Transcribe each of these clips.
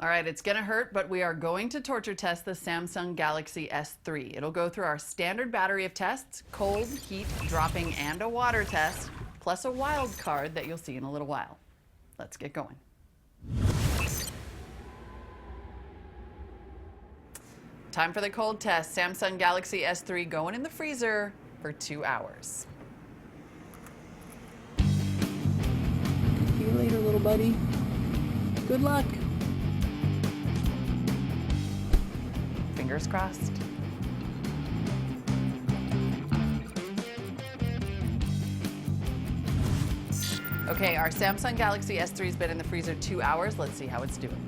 All right, it's gonna hurt, but we are going to torture test the Samsung Galaxy S3. It'll go through our standard battery of tests, cold, heat, dropping, and a water test, plus a wild card that you'll see in a little while. Let's get going. Time for the cold test. Samsung Galaxy S3 going in the freezer for 2 hours. See you later, little buddy. Good luck. Fingers crossed. Okay, our Samsung Galaxy S3 has been in the freezer 2 hours. Let's see how it's doing.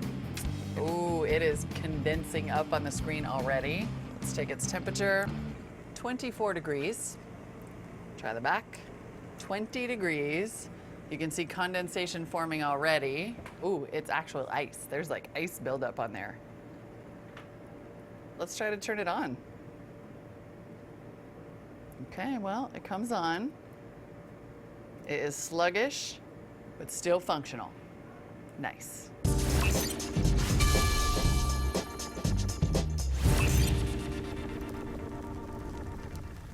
Ooh, it is condensing up on the screen already. Let's take its temperature. 24 degrees. Try the back. 20 degrees. You can see condensation forming already. Ooh, it's actual ice. There's like ice buildup on there. Let's try to turn it on. Okay, well, it comes on. It is sluggish, but still functional. Nice.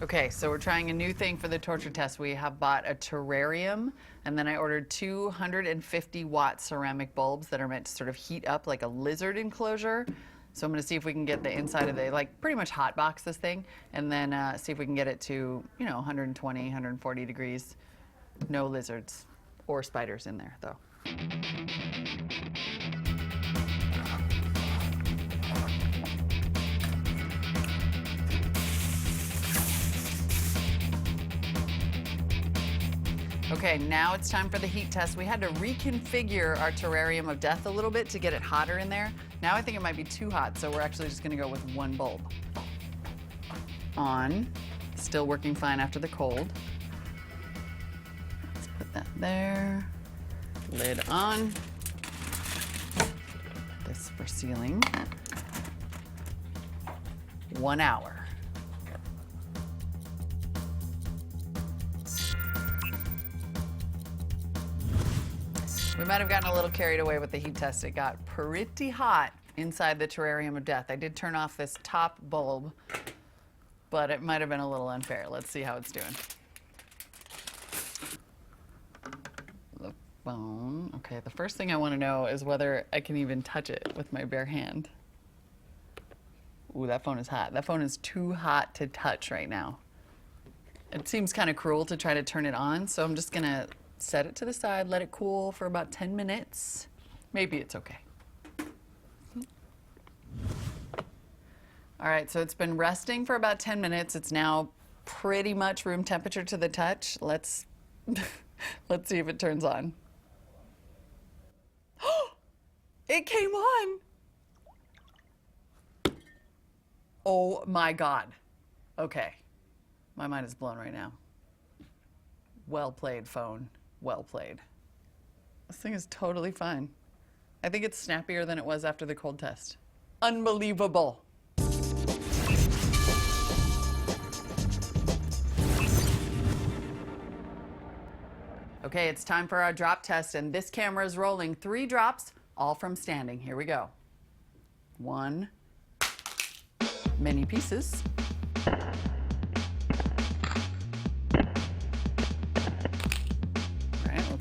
Okay, so we're trying a new thing for the torture test. We have bought a terrarium, and then I ordered 250-watt ceramic bulbs that are meant to sort of heat up like a lizard enclosure. So I'm gonna see if we can get the inside of the, like, pretty much hot box this thing, and then see if we can get it to, 120, 140 degrees. No lizards or spiders in there, though. Okay, now it's time for the heat test. We had to reconfigure our terrarium of death a little bit to get it hotter in there. Now I think it might be too hot, so we're actually just gonna go with one bulb. On, still working fine after the cold. Let's put that there. Lid on. This for sealing. 1 hour. We might have gotten a little carried away with the heat test. It got pretty hot inside the terrarium of death. I did turn off this top bulb, but it might have been a little unfair. Let's see how it's doing. The phone. Okay, the first thing I want to know is whether I can even touch it with my bare hand. Ooh, that phone is hot. That phone is too hot to touch right now. It seems kind of cruel to try to turn it on, so I'm just gonna set it to the side, let it cool for about 10 minutes. Maybe it's okay. All right, so it's been resting for about 10 minutes. It's now pretty much room temperature to the touch. Let's see if it turns on. It came on. Oh my God. Okay, my mind is blown right now. Well played, phone. Well played. This thing is totally fine. I think it's snappier than it was after the cold test. Unbelievable. Okay, it's time for our drop test, and this camera is rolling 3 drops, all from standing. Here we go. 1, many pieces.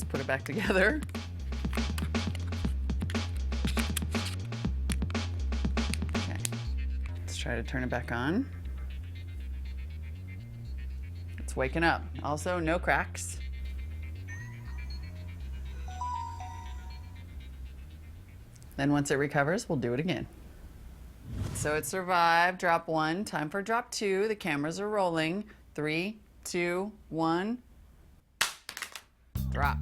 Put it back together. Okay, let's try to turn it back on. It's waking up. Also, no cracks. Then once it recovers, we'll do it again. So it survived drop 1. Time for drop 2. The cameras are rolling. 3, 2, 1. Drop.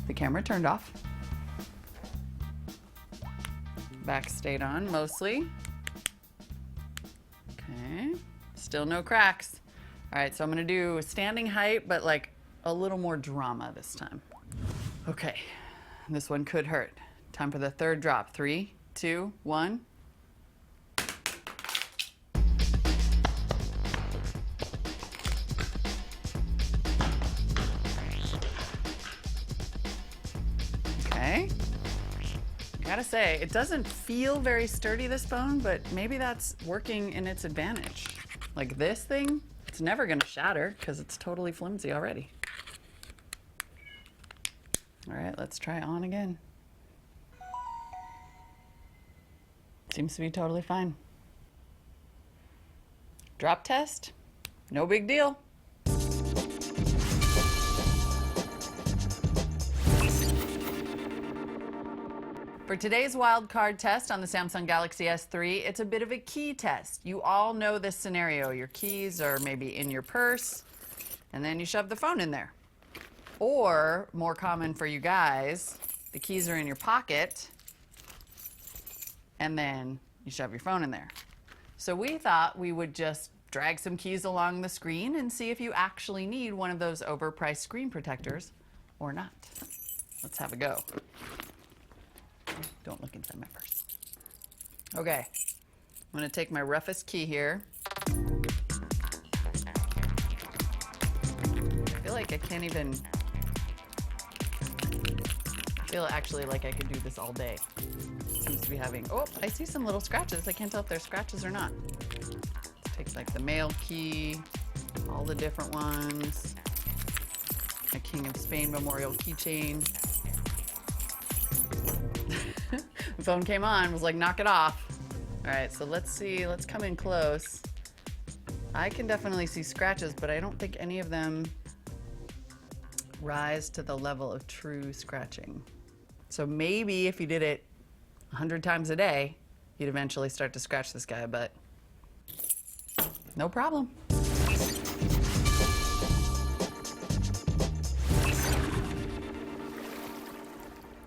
The camera turned off. Back stayed on mostly. Okay, still no cracks. All right, so I'm gonna do standing height, but like a little more drama this time. Okay, this one could hurt. Time for the third drop. 3, 2, 1. gotta say, it doesn't feel very sturdy, this phone, but maybe that's working in its advantage. Like this thing, it's never gonna shatter because it's totally flimsy already. All right, let's try it on again. Seems to be totally fine. Drop test, no big deal. For today's wildcard test on the Samsung Galaxy S3, it's a bit of a key test. You all know this scenario. Your keys are maybe in your purse, and then you shove the phone in there. Or, more common for you guys, the keys are in your pocket, and then you shove your phone in there. So we thought we would just drag some keys along the screen and see if you actually need one of those overpriced screen protectors or not. Let's have a go. Don't look inside my purse. Okay, I'm gonna take my roughest key here. I feel like I can't even, I feel actually like I could do this all day. Seems to be having, oh, I see some little scratches. I can't tell if they're scratches or not. Let's take like the mail key, all the different ones, my King of Spain Memorial keychain. The phone came on, was like, knock it off. All right, so let's see, let's come in close. I can definitely see scratches, but I don't think any of them rise to the level of true scratching. So maybe if you did it 100 times a day, you'd eventually start to scratch this guy, but no problem.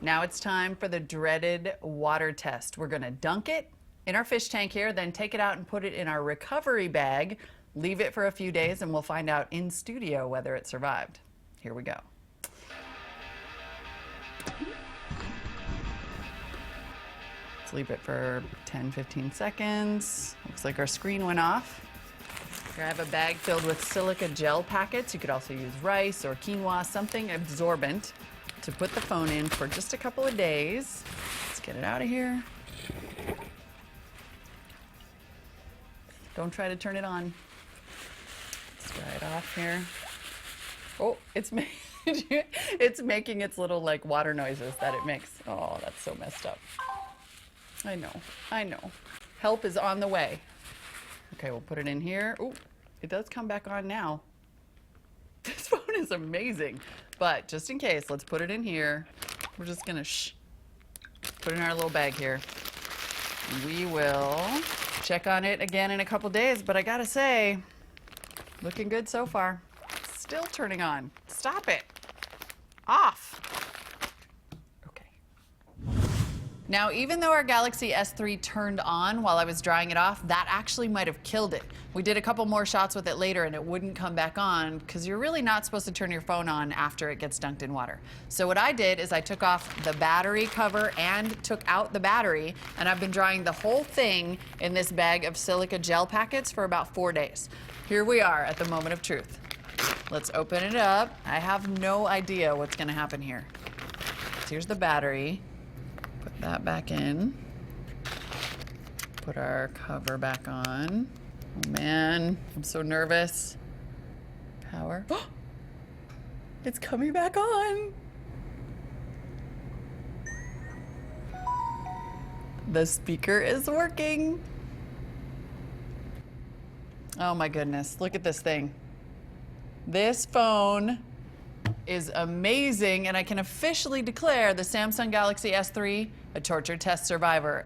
Now it's time for the dreaded water test. We're gonna dunk it in our fish tank here, then take it out and put it in our recovery bag, leave it for a few days, and we'll find out in studio whether it survived. Here we go. Let's leave it for 10, 15 seconds. Looks like our screen went off. Here I have a bag filled with silica gel packets. You could also use rice or quinoa, something absorbent to put the phone in for just a couple of days. Let's get it out of here. Don't try to turn it on. Let's dry it off here. Oh, it's making its little like water noises that it makes. Oh, that's so messed up. I know. Help is on the way. Okay, we'll put it in here. Oh, it does come back on now. This phone is amazing. But just in case, let's put it in here. We're just gonna put it in our little bag here. We will check on it again in a couple days, but I gotta say, looking good so far. Still turning on. Stop it. Off. Okay. Now, even though our Galaxy S3 turned on while I was drying it off, that actually might have killed it. We did a couple more shots with it later and it wouldn't come back on because you're really not supposed to turn your phone on after it gets dunked in water. So what I did is I took off the battery cover and took out the battery, and I've been drying the whole thing in this bag of silica gel packets for about 4 days. Here we are at the moment of truth. Let's open it up. I have no idea what's gonna happen here. So here's the battery. Put that back in. Put our cover back on. Oh man, I'm so nervous. Power. It's coming back on. The speaker is working. Oh my goodness, look at this thing. This phone is amazing, and I can officially declare the Samsung Galaxy S3 a torture test survivor.